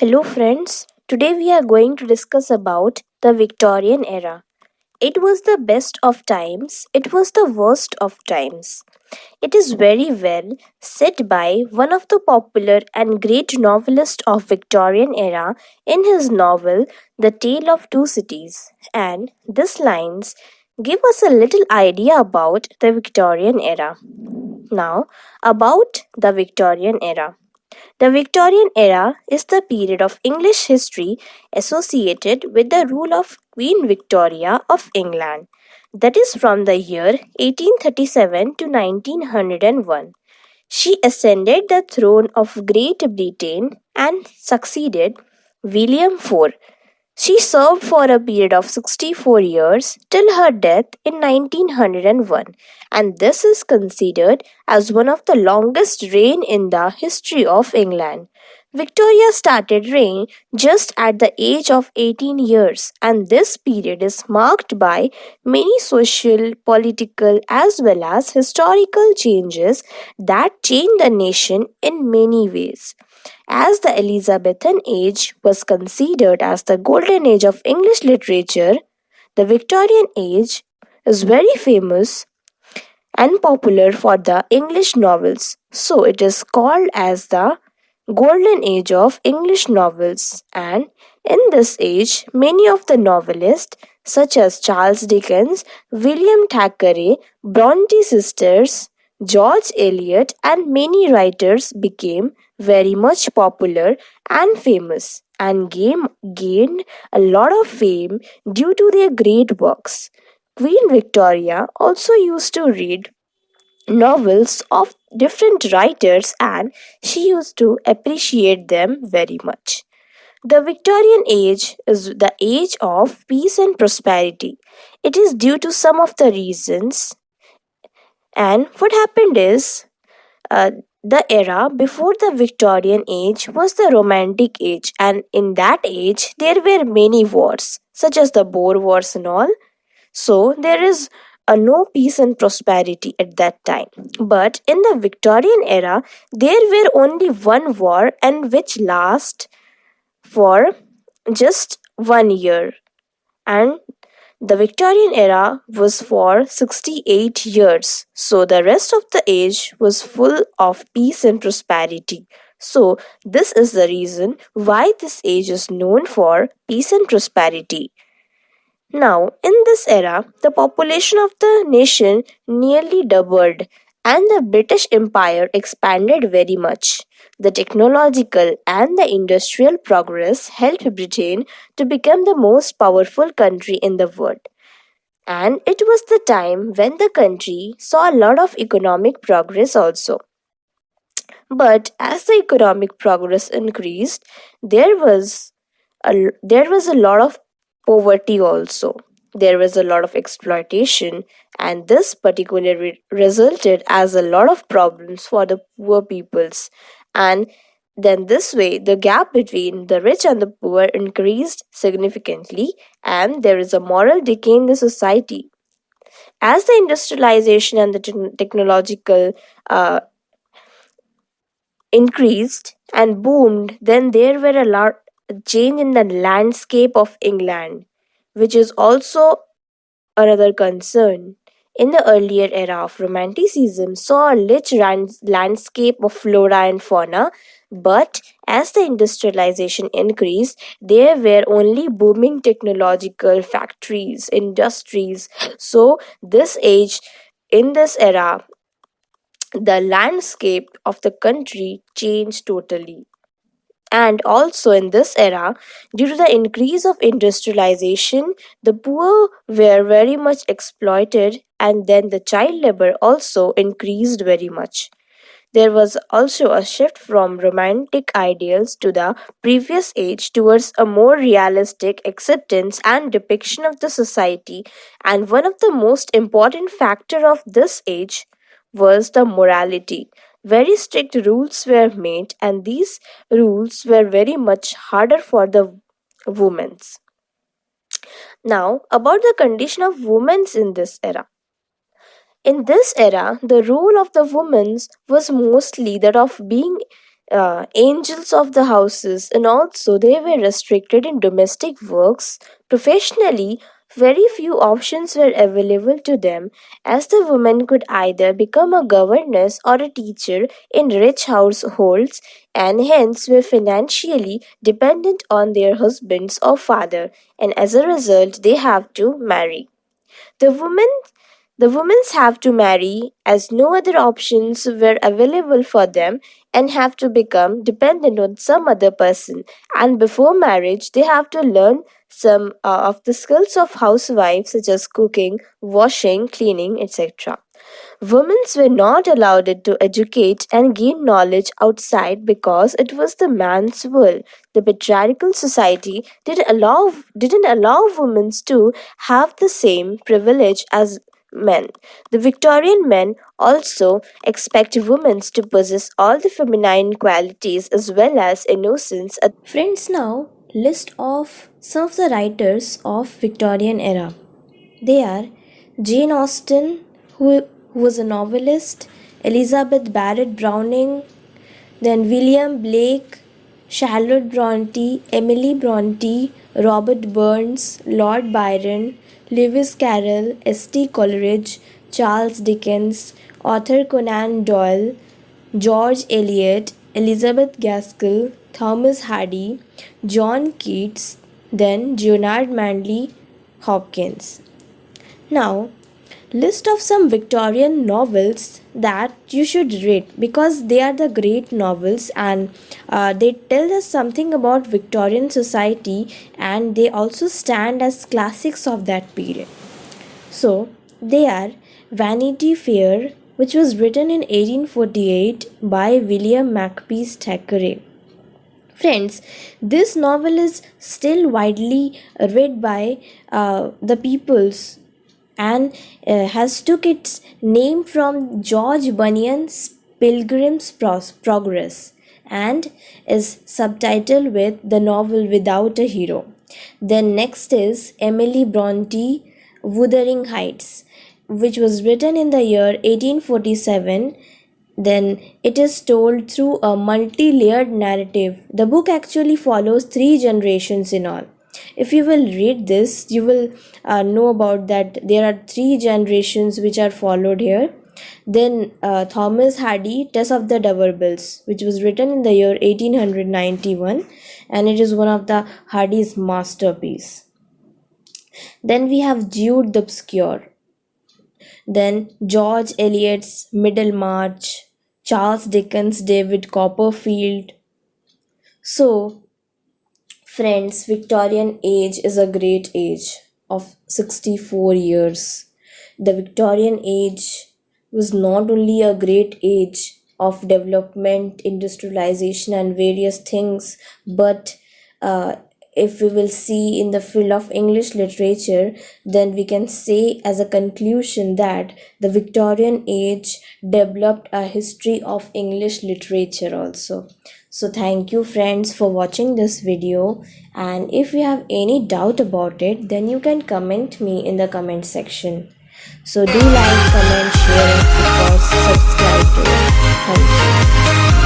Hello friends. Today we are going to discuss about the Victorian era. It was the best of times, it was the worst of times. It is very well said by one of the popular and great novelists of Victorian era in his novel The Tale of Two Cities, and these lines give us a little idea about the Victorian era. Now, about the Victorian era. The Victorian era is the period of English history associated with the rule of Queen Victoria of England, that is from the year 1837 to 1901. She ascended the throne of Great Britain and succeeded William IV. She served for a period of 64 years till her death in 1901, and this is considered as one of the longest reign in the history of England. Victoria started reign just at the age of 18 years, and this period is marked by many social, political, as well as historical changes that changed the nation in many ways. As the Elizabethan age was considered as the golden age of English literature, the Victorian age is very famous and popular for the English novels. So it is called as the golden age of English novels, and in this age many of the novelists such as Charles Dickens, William Thackeray, Bronte sisters, George Eliot and many writers became very much popular and famous and gained a lot of fame due to their great works. Queen Victoria also used to read novels of different writers and she used to appreciate them very much. The Victorian age is the age of peace and prosperity. It is due to some of the reasons, and what happened is uh, the era before the Victorian age was the Romantic age, and in that age there were many wars, such as the Boer Wars and all. So there is a no peace and prosperity at that time. But in the Victorian era, there were only one war and which last for just 1 year. And the Victorian era was for 68 years. So the rest of the age was full of peace and prosperity. So this is the reason why this age is known for peace and prosperity. Now, in this era, the population of the nation nearly doubled and the British Empire expanded very much. The technological and the industrial progress helped Britain to become the most powerful country in the world. And it was the time when the country saw a lot of economic progress also. But as the economic progress increased, there was a lot of poverty also. There was a lot of exploitation, and this particularly resulted as a lot of problems for the poor peoples. And then this way, the gap between the rich and the poor increased significantly, and there is a moral decay in the society. As the industrialization and the technological uh, increased and boomed, then there were a lot change in the landscape of England, which is also another concern. In the earlier era of Romanticism, saw a rich landscape of flora and fauna, but as the industrialization increased, there were only booming technological factories, industries. So, in this era, the landscape of the country changed totally. And also in this era, due to the increase of industrialization, the poor were very much exploited, and then the child labor also increased very much. There was also a shift from romantic ideals to the previous age towards a more realistic acceptance and depiction of the society, and one of the most important factor of this age was the morality. Very strict rules were made, and these rules were very much harder for the women. Now, about the condition of women in this era. In this era, the role of the woman was mostly that of being angels of the houses, and also they were restricted in domestic works. Professionally, very few options were available to them, as the woman could either become a governess or a teacher in rich households, and hence were financially dependent on their husbands or father, and as a result, they have to marry. The women the women have to marry as no other options were available for them and have to become dependent on some other person. And before marriage, they have to learn some of the skills of housewives such as cooking, washing, cleaning, etc. Women were not allowed to educate and gain knowledge outside because it was the man's world. The patriarchal society didn't allow women to have the same privilege as men. The Victorian men also expect women to possess all the feminine qualities as well as innocence. Friends, now list of some of the writers of Victorian era. They are Jane Austen, who was a novelist, Elizabeth Barrett Browning, then William Blake, Charlotte Bronte, Emily Bronte, Robert Burns, Lord Byron, Lewis Carroll, S.T. Coleridge, Charles Dickens, Arthur Conan Doyle, George Eliot, Elizabeth Gaskell, Thomas Hardy, John Keats, then Leonard Manley Hopkins. Now, list of some Victorian novels that you should read because they are the great novels, and they tell us something about Victorian society, and they also stand as classics of that period. So, they are Vanity Fair, which was written in 1848 by William Makepeace Thackeray. Friends, this novel is still widely read by the peoples, and has took its name from George Bunyan's Pilgrim's Progress, and is subtitled with the novel Without a Hero. Then next is Emily Bronte Wuthering Heights, which was written in the year 1847. Then it is told through a multi layered narrative. The book actually follows three generations in all. If you will read this, you will know about that there are three generations which are followed here. Then Thomas Hardy, Tess of the D'Urbervilles, which was written in the year 1891, and it is one of the Hardy's masterpiece. Then we have Jude the Obscure. Then George Eliot's Middlemarch, Charles Dickens' David Copperfield. So, friends, Victorian age is a great age of 64 years. The Victorian age was not only a great age of development, industrialization, and various things, but if we will see in the field of English literature, then we can say as a conclusion that the Victorian age developed a history of English literature also. So thank you friends for watching this video, and if you have any doubt about it, then you can comment me in the comment section. So do like, comment, share, and of course subscribe to it. Thank you.